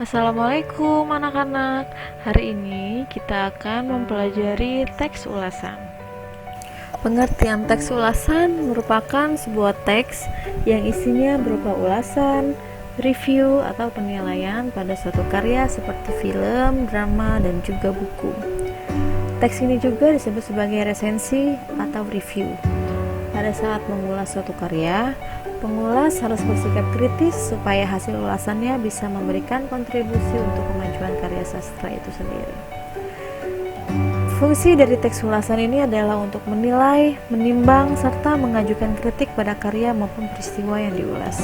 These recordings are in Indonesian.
Assalamualaikum anak-anak. Hari ini kita akan mempelajari teks ulasan. Pengertian teks ulasan merupakan sebuah teks yang isinya berupa ulasan, review atau penilaian pada suatu karya seperti film, drama, dan juga buku. Teks ini juga disebut sebagai resensi atau review. Pada saat mengulas suatu karya, pengulas harus bersikap kritis supaya hasil ulasannya bisa memberikan kontribusi untuk kemajuan karya sastra itu sendiri. Fungsi dari teks ulasan ini adalah untuk menilai, menimbang, serta mengajukan kritik pada karya maupun peristiwa yang diulas.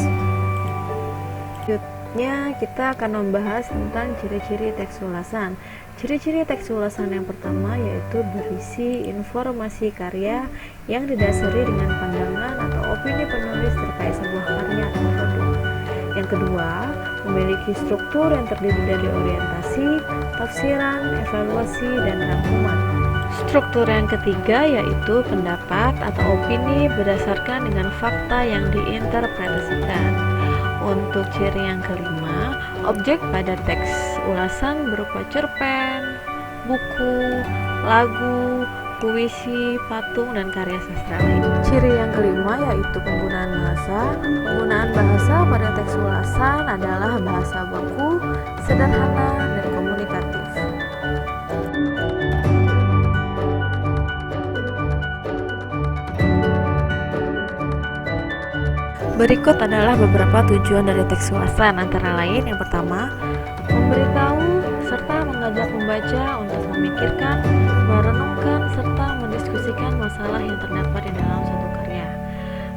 Selanjutnya kita akan membahas tentang ciri-ciri teks ulasan. Ciri-ciri teks ulasan yang pertama yaitu berisi informasi karya yang didasari dengan pandangan atau opini penulis terkait sebuah karya atau produk. Yang kedua, memiliki struktur yang terdiri dari orientasi, tafsiran, evaluasi, dan rangkuman. Struktur yang ketiga yaitu pendapat atau opini berdasarkan dengan fakta yang diinterpretasikan. Untuk ciri yang kelima, objek pada teks ulasan berupa cerpen, buku, lagu, puisi, patung, dan karya sastra lain. Ciri yang kelima yaitu penggunaan bahasa. Penggunaan bahasa pada teks ulasan adalah bahasa baku, sederhana, dan komunikatif. Berikut adalah beberapa tujuan dari teks ulasan, antara lain yang pertama, memberitahu serta mengajak pembaca untuk memikirkan, merenungkan, serta mendiskusikan masalah yang terdapat di dalam suatu karya.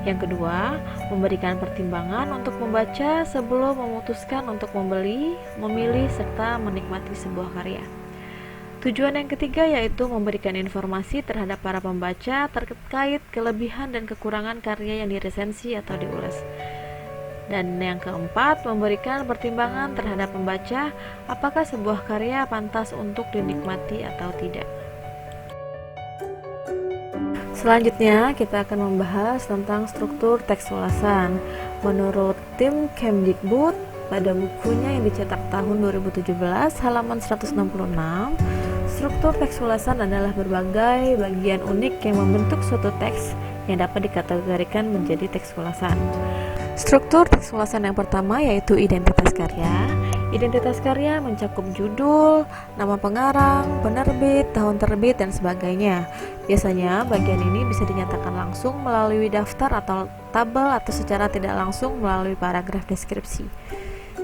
Yang kedua, memberikan pertimbangan untuk membaca sebelum memutuskan untuk membeli, memilih, serta menikmati sebuah karya. Tujuan yang ketiga yaitu memberikan informasi terhadap para pembaca terkait kelebihan dan kekurangan karya yang diresensi atau diulas. Dan yang keempat, memberikan pertimbangan terhadap pembaca apakah sebuah karya pantas untuk dinikmati atau tidak. Selanjutnya, kita akan membahas tentang struktur teks ulasan. Menurut tim Kemdikbud, pada bukunya yang dicetak tahun 2017, halaman 166, struktur teks ulasan adalah berbagai bagian unik yang membentuk suatu teks yang dapat dikategorikan menjadi teks ulasan. Struktur teks ulasan yang pertama yaitu identitas karya. Identitas karya mencakup judul, nama pengarang, penerbit, tahun terbit, dan sebagainya. Biasanya bagian ini bisa dinyatakan langsung melalui daftar atau tabel atau secara tidak langsung melalui paragraf deskripsi.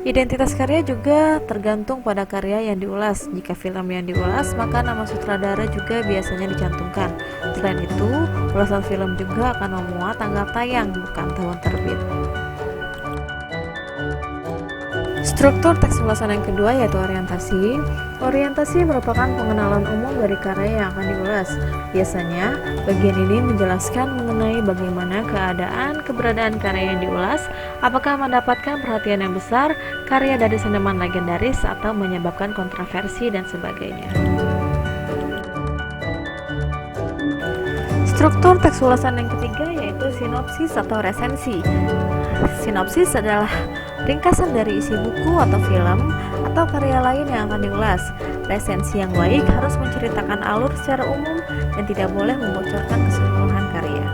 Identitas karya juga tergantung pada karya yang diulas. Jika film yang diulas, maka nama sutradara juga biasanya dicantumkan. Selain itu, ulasan film juga akan memuat tanggal tayang, bukan tahun terbit. Struktur teks ulasan yang kedua yaitu orientasi. Orientasi merupakan pengenalan umum dari karya yang akan diulas. Biasanya, bagian ini menjelaskan mengenai bagaimana keberadaan karya yang diulas, apakah mendapatkan perhatian yang besar, karya dari seniman legendaris, atau menyebabkan kontroversi, dan sebagainya. Struktur teks ulasan yang ketiga yaitu sinopsis atau resensi. Sinopsis adalah ringkasan dari isi buku atau film atau karya lain yang akan diulas. Resensi yang baik harus menceritakan alur secara umum dan tidak boleh membocorkan keseluruhan karya.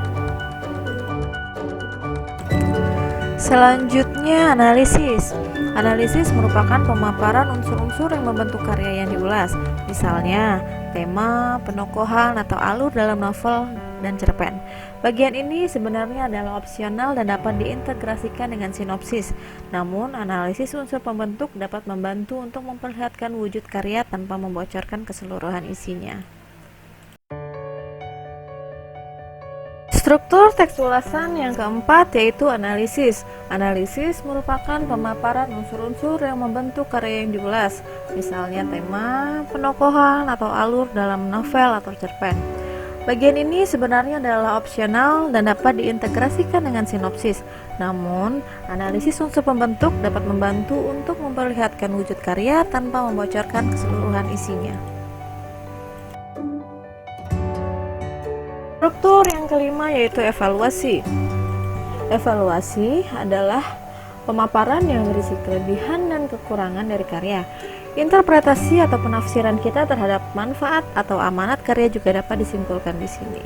Selanjutnya, analisis. Analisis merupakan pemaparan unsur-unsur yang membentuk karya yang diulas. Misalnya, tema, penokohan, atau alur dalam novel dan cerpen. Bagian ini sebenarnya adalah opsional dan dapat diintegrasikan dengan sinopsis. Namun, analisis unsur pembentuk dapat membantu untuk memperlihatkan wujud karya tanpa membocorkan keseluruhan isinya. Struktur teks ulasan yang keempat yaitu analisis. Analisis merupakan pemaparan unsur-unsur yang membentuk karya yang diulas. Misalnya tema, penokohan, atau alur dalam novel atau cerpen. Bagian ini sebenarnya adalah opsional dan dapat diintegrasikan dengan sinopsis. Namun, analisis unsur pembentuk dapat membantu untuk memperlihatkan wujud karya tanpa membocorkan keseluruhan isinya. Struktur yang kelima yaitu evaluasi. Evaluasi adalah pemaparan yang berisi kelebihan dan kekurangan dari karya. Interpretasi atau penafsiran kita terhadap manfaat atau amanat karya juga dapat disimpulkan di sini.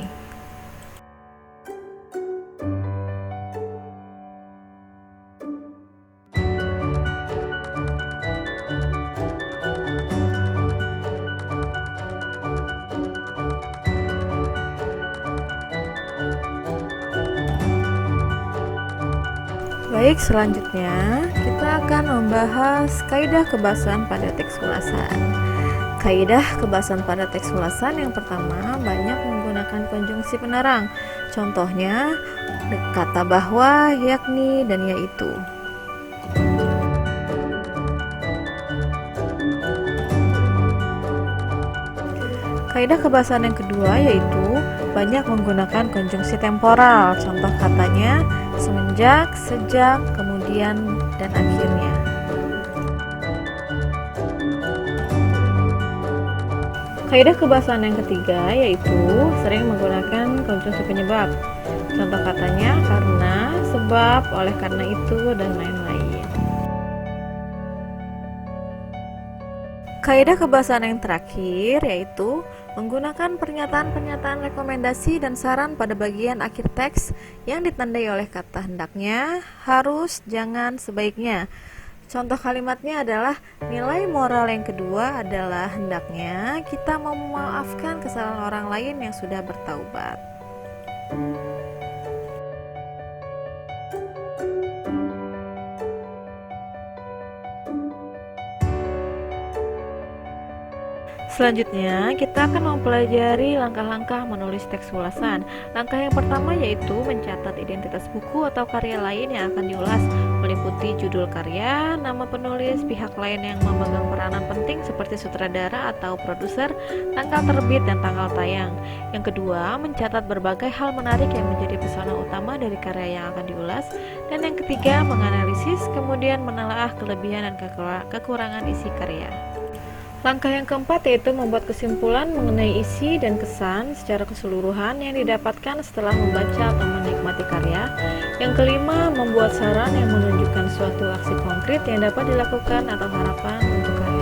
Baik, selanjutnya kita akan membahas kaidah kebahasan pada teks ulasan. Kaidah kebahasan pada teks ulasan yang pertama banyak menggunakan konjungsi penerang. Contohnya kata bahwa, yakni, dan yaitu. Kaidah kebahasan yang kedua yaitu banyak menggunakan konjungsi temporal. Contoh katanya semenjak, sejak, kemudian, dan akhirnya. Kaidah kebahasan yang ketiga yaitu sering menggunakan konjungsi penyebab. Contoh katanya karena, sebab, oleh karena itu, dan lain-lain. Kaidah kebahasan yang terakhir yaitu menggunakan pernyataan-pernyataan rekomendasi dan saran pada bagian akhir teks yang ditandai oleh kata hendaknya, harus, jangan, sebaiknya. Contoh kalimatnya adalah nilai moral yang kedua adalah hendaknya kita memaafkan kesalahan orang lain yang sudah bertaubat. Selanjutnya, kita akan mempelajari langkah-langkah menulis teks ulasan. Langkah yang pertama yaitu mencatat identitas buku atau karya lain yang akan diulas, meliputi judul karya, nama penulis, pihak lain yang memegang peranan penting seperti sutradara atau produser, tanggal terbit, dan tanggal tayang. Yang kedua, mencatat berbagai hal menarik yang menjadi pesona utama dari karya yang akan diulas. Dan yang ketiga, menganalisis, kemudian menelaah kelebihan dan kekurangan isi karya. Langkah yang keempat yaitu membuat kesimpulan mengenai isi dan kesan secara keseluruhan yang didapatkan setelah membaca atau menikmati karya. Yang kelima, membuat saran yang menunjukkan suatu aksi konkret yang dapat dilakukan atau harapan untuk karya.